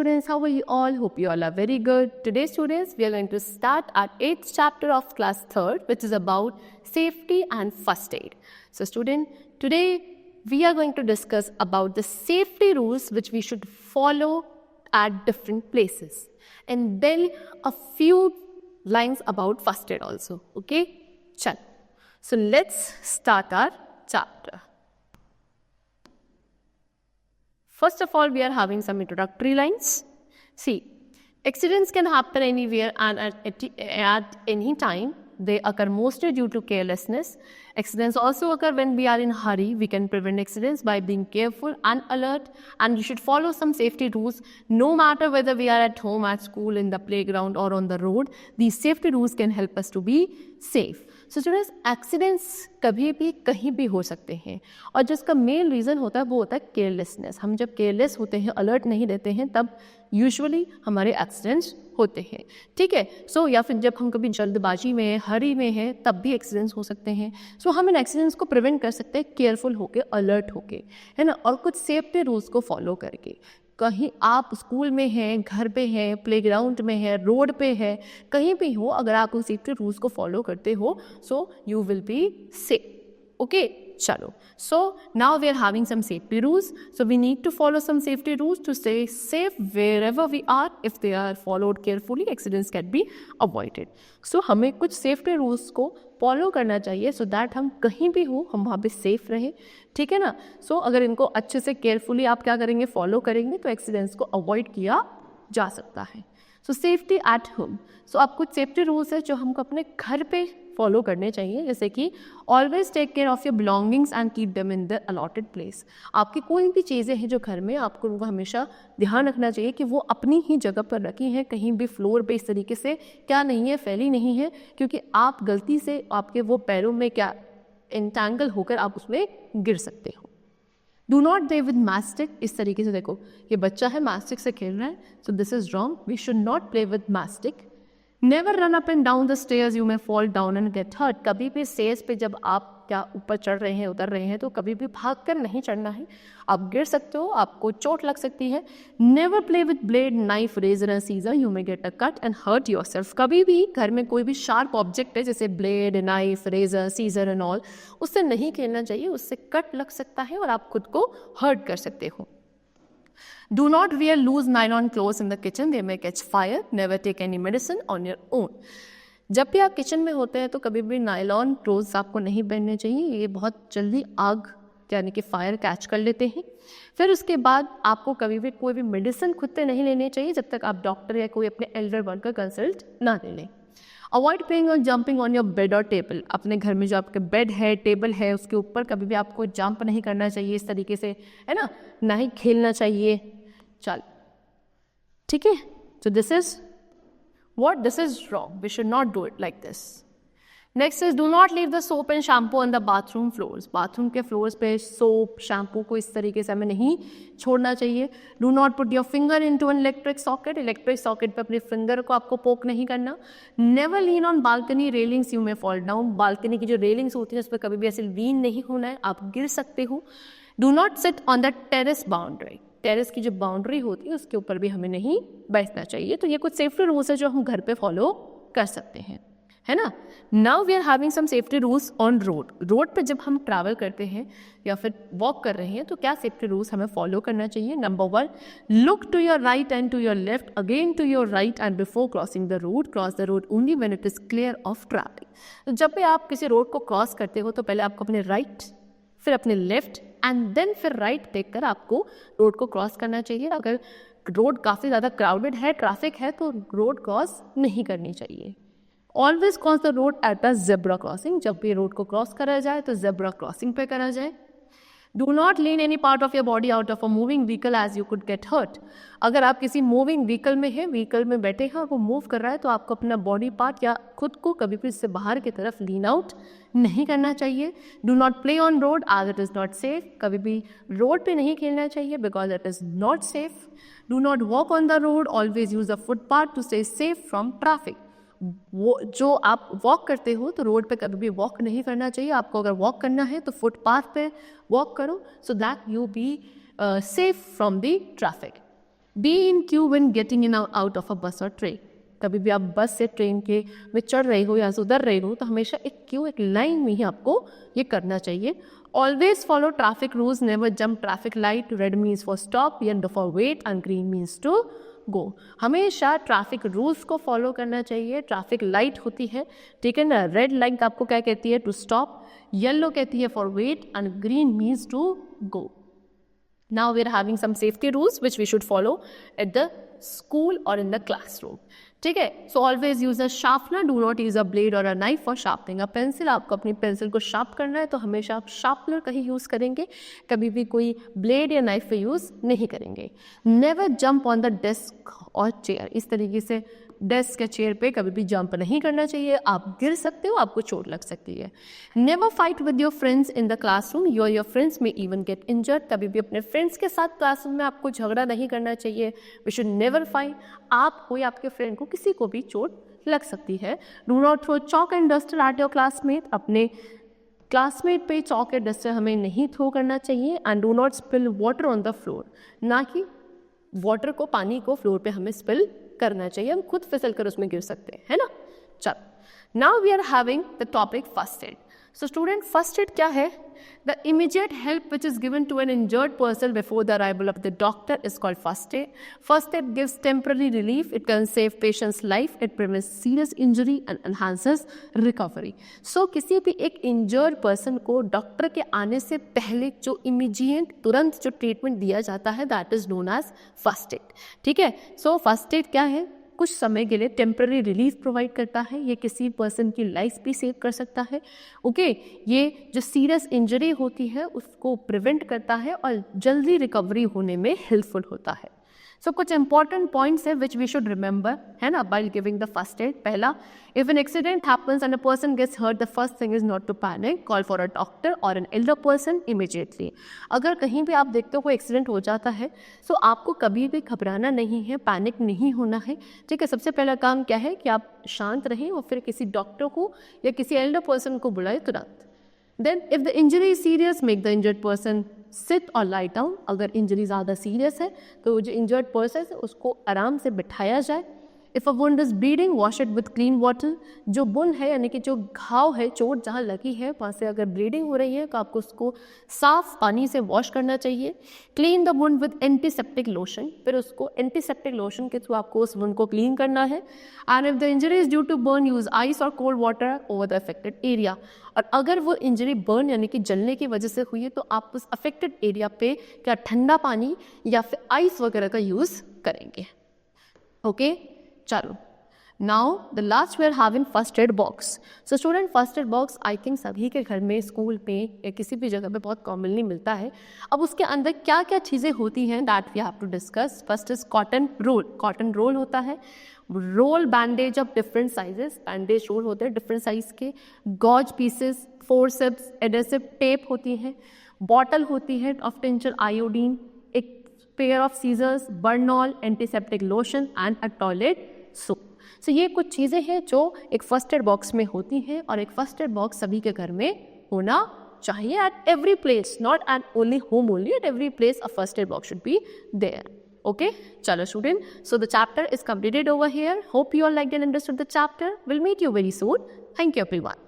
students, how are you all? Hope you all are very good. Today students, we are going to start our 8th chapter of class 3rd, which is about safety and first aid. So student, today we are going to discuss about the safety rules which we should follow at different places, and then a few lines about first aid also. Okay, chal. So let's start our chapter. First of all, we are having some introductory lines. See, accidents can happen anywhere and at any time. They occur mostly due to carelessness. Accidents also occur when we are in a hurry. We can prevent accidents by being careful and alert, and you should follow some safety rules no matter whether we are at home, at school, in the playground or on the road. These safety rules can help us to be safe. So students, accidents कभी भी कहीं भी हो सकते हैं, और जिसका main reason होता है वो होता है केयरलेसनेस. हम जब केयरलेस होते हैं, अलर्ट नहीं रहते हैं, तब यूजुअली हमारे एक्सीडेंट्स होते हैं. ठीक है. सो या फिर जब हम कभी जल्दबाजी में, हरी में हैं, तब भी एक्सीडेंट्स हो सकते हैं. सो हम इन एक्सीडेंट्स को प्रिवेंट कर सकते हैं केयरफुल होके, अलर्ट होके, है ना, और कुछ सेफ्टी रूल्स को फॉलो करके. कहीं आप स्कूल में हैं, घर पे हैं, प्लेग्राउंड में हैं, रोड पे हैं, कहीं भी हो, अगर आप उन सेफ्टी रूल्स को फॉलो करते हो, so you will be safe. Okay, चलो. So now we are having some safety rules. So we need to follow some safety rules to stay safe wherever we are. If they are followed carefully, accidents can be avoided. So हमें कुछ safety rules को follow करना चाहिए so that हम कहीं भी हो, हम वहाँ पे सेफ रहें. ठीक है ना. सो अगर इनको अच्छे से केयरफुली आप क्या करेंगे, फॉलो करेंगे, तो एक्सीडेंट्स को अवॉइड किया जा सकता है. So safety at home. So आप कुछ सेफ्टी रूल्स है जो हमको अपने घर पे फॉलो करने चाहिए, जैसे कि always take care of your belongings and keep them in the allotted place. आपकी कोई भी चीज़ें हैं जो घर में, आपको उनको हमेशा ध्यान रखना चाहिए कि वो अपनी ही जगह पर रखी हैं, कहीं भी फ्लोर पे इस तरीके से क्या नहीं है, फैली नहीं है, क्योंकि आप गलती से आपके वो पैरों में क्या इंटैंगल होकर आप उसमें गिर सकते हो. Do not play with matchstick. इस तरीके से देखो, ये बच्चा है, मास्टिक से खेल रहा है, so this is wrong. We should not play with matchstick. Never run up and down the stairs, you may fall down and get hurt. कभी भी स्टेयर्स पे जब आप क्या ऊपर चढ़ रहे हैं, उतर रहे हैं, तो कभी भी भाग कर नहीं चढ़ना है, आप गिर सकते हो, आपको चोट लग सकती है. Never play with blade, knife, razor and scissor, you may get a cut and hurt yourself. कभी भी घर में कोई भी शार्प ऑब्जेक्ट है, जैसे blade, knife, razor, scissor and all, उससे नहीं खेलना चाहिए. उससे कट लग सकता है और आप खुद को हर्ट कर सकते हो. Do not wear loose nylon clothes in the kitchen, they may catch fire. Never take any medicine on your own. जब भी आप किचन में होते हैं तो कभी भी नायलॉन क्लोथ्स आपको नहीं पहनने चाहिए, ये बहुत जल्दी आग यानी कि फायर कैच कर लेते हैं. फिर उसके बाद आपको कभी भी कोई भी मेडिसिन खुद से नहीं लेनी चाहिए जब तक आप डॉक्टर या कोई अपने एल्डर वन का कंसल्ट ना ले लें. अवॉइड प्लेइंग और जंपिंग ऑन योर बेड और टेबल. अपने घर में जो आपके बेड है, टेबल है, उसके ऊपर कभी भी आपको जंप नहीं करना चाहिए इस तरीके से, है ना, ना ही खेलना चाहिए. चल, ठीक है. So this is what, this is wrong. We should not do it like this. Next is do not leave the soap and shampoo on the bathroom floors. Bathroom के फ्लोर्स पे सोप, शैम्पू को इस तरीके से हमें नहीं छोड़ना चाहिए. Do not put your finger into an electric socket. Electric socket पे अपने फिंगर को आपको पोक नहीं करना. Never lean on balcony railings, you may fall down. Balcony की जो रेलिंग्स होती हैं उस पर कभी भी ऐसे लीन नहीं होना है, आप गिर सकते हो. Do not sit on the terrace boundary. Terrace की जो बाउंड्री होती है उसके ऊपर भी हमें नहीं बैठना चाहिए. तो ये कुछ सेफ्टी रूल्स है जो हम घर पे फॉलो कर सकते हैं, है ना. Now we are having some safety rules on road. Road पे जब हम ट्रैवल करते हैं या फिर वॉक कर रहे हैं तो क्या सेफ्टी रूल्स हमें फॉलो करना चाहिए. Number 1, look to your right and to your left, again to your right and before crossing the road. Cross the road only when it is clear of traffic. तो जब भी आप किसी road को cross करते हो तो पहले आपको अपने राइट, फिर अपने लेफ्ट एंड देन फिर राइट देखकर आपको रोड को क्रॉस करना चाहिए. अगर रोड काफ़ी ज़्यादा क्राउडेड है, ट्रैफिक है, तो रोड क्रॉस नहीं करनी चाहिए. Always cross the road at the zebra crossing. जब भी रोड को क्रॉस करा जाए तो जेब्रा क्रॉसिंग पे करा जाए. Do not lean any part of your body out of a moving vehicle as you could get hurt. अगर आप किसी मूविंग व्हीकल में हैं, व्हीकल में बैठे हैं और वो मूव कर रहा है, तो आपको अपना बॉडी पार्ट या खुद को कभी भी इससे बाहर की तरफ लीन आउट नहीं करना चाहिए. Do not play on road as it is not safe. कभी भी रोड पे नहीं खेलना चाहिए because it is not safe. Do not walk on the road. Always use a footpath to stay safe from traffic. वो जो आप walk करते हो तो रोड पे कभी भी वॉक नहीं करना चाहिए. आपको अगर वॉक करना है तो फुटपाथ पे वॉक करो so that you be safe from the traffic. Be in Q when getting in out of अ बस और ट्रेन। कभी भी आप बस से ट्रेन के में चढ़ रहे हो या उतर रहे हो तो हमेशा एक क्यू, एक लाइन में ही आपको ये करना चाहिए। Always follow traffic rules, never jump traffic light, red means for stop, yellow for wait and green means to go. हमेशा ट्रैफिक रूल्स को फॉलो करना चाहिए। ट्रैफिक लाइट होती है, ठीक है ना, रेड लाइट आपको क्या कहती है, टू स्टॉप, येलो कहती है for wait and green means to go. Now we are having some safety rules which we should follow at the school or in the classroom. ठीक है, so always use a sharpener, do not use a blade और a knife for sharpening a pencil. आपको अपनी pencil को sharp करना है तो हमेशा आप शार्पनर का ही यूज़ करेंगे, कभी भी कोई ब्लेड या नाइफ का यूज़ नहीं करेंगे। Never jump on the desk और चेयर, इस तरीके से डेस्क या चेयर पे कभी भी जंप नहीं करना चाहिए, आप गिर सकते हो, आपको चोट लग सकती है। Never fight with your friends in the classroom, your friends में इवन गेट इंजर्ड। कभी भी अपने फ्रेंड्स के साथ क्लासरूम में आपको झगड़ा नहीं करना चाहिए। वी शुड नेवर फाइट, आप हो या आपके फ्रेंड को, किसी को भी चोट लग सकती है। Do not throw chalk and duster at your classmate, अपने क्लासमेट पे चॉक या डस्टर हमें नहीं थ्रो करना चाहिए। And do not spill water on the floor, ना कि वाटर को, पानी को फ्लोर पे हमें स्पिल करना चाहिए, हम खुद फिसल कर उसमें गिर सकते हैं, है ना। चलो, now we are having the topic first aid. So student, first aid क्या है? The immediate help which is given to an injured person before the arrival of the doctor is called first aid. First aid gives temporary relief, it can save patients life, it prevents serious injury and enhances recovery. So किसी भी एक injured person को doctor के आने से पहले जो immediate, तुरंत जो ट्रीटमेंट दिया जाता है, that is known as first aid. ठीक है, सो फर्स्ट एड क्या है? कुछ समय के लिए टेम्पररी रिलीफ प्रोवाइड करता है, ये किसी पर्सन की लाइफ भी सेव कर सकता है। ओके, ये जो सीरियस इंजरी होती है उसको प्रिवेंट करता है और जल्दी रिकवरी होने में हेल्पफुल होता है। सो कुछ इंपॉर्टेंट पॉइंट्स है विच वी शुड रिमेंबर, है ना, by giving the first aid. पहला, if an accident happens and a person gets hurt, the first thing is not to panic, call for a doctor और an elder person immediately. अगर कहीं भी आप देखते हो कोई एक्सीडेंट हो जाता है, सो आपको कभी भी घबराना नहीं है, पैनिक नहीं होना है। ठीक है, सबसे पहला काम क्या है कि आप शांत रहें और फिर किसी डॉक्टर को या किसी एल्डर पर्सन को बुलाए तुरंत। Then if the injury is serious, make the injured person sit और लाई डाउन। अगर इंजरी ज़्यादा सीरियस है तो जो इंजर्ड पर्सन है उसको आराम से बिठाया जाए। If a wound is bleeding, wash it with clean water. जो वुंड है यानी कि जो घाव है, चोट जहाँ लगी है वहाँ से अगर ब्लीडिंग हो रही है तो आपको उसको साफ पानी से वॉश करना चाहिए। Clean the wound with antiseptic lotion, फिर उसको एंटीसेप्टिक लोशन के थ्रू आपको उस वुंड को क्लीन करना है। And if the injury is due to burn, use ice और cold water over the affected area. और अगर वो इंजरी बर्न यानी कि जलने की वजह से हुई है तो आप उस अफेक्टेड एरिया पे क्या ठंडा पानी या फिर आइस वगैरह का यूज़ करेंगे। ओके, चलो, now the last we are having first aid box. So student, first aid box I think सभी के घर में, स्कूल पे या किसी भी जगह पे बहुत कॉमनली मिलता है। अब उसके अंदर क्या क्या चीज़ें होती हैं that we have to discuss. First is cotton roll. Cotton roll होता है, roll bandage of different sizes, bandage roll होते हैं डिफरेंट साइज के, gauze pieces, forceps, adhesive tape होती है, बॉटल होती है ऑफ टिंचर आयोडीन, एक pair of scissors, Burnol, antiseptic lotion and a toilet soap. So ये कुछ चीज़ें हैं जो एक फर्स्ट एड बॉक्स में होती हैं और एक फर्स्ट एड बॉक्स सभी के घर में होना चाहिए at every place, not at only home only, at every place a first aid box should be there. Okay, chalo student, so the chapter is completed over here. Hope you all liked and understood the chapter. We'll meet you very soon. Thank you everyone.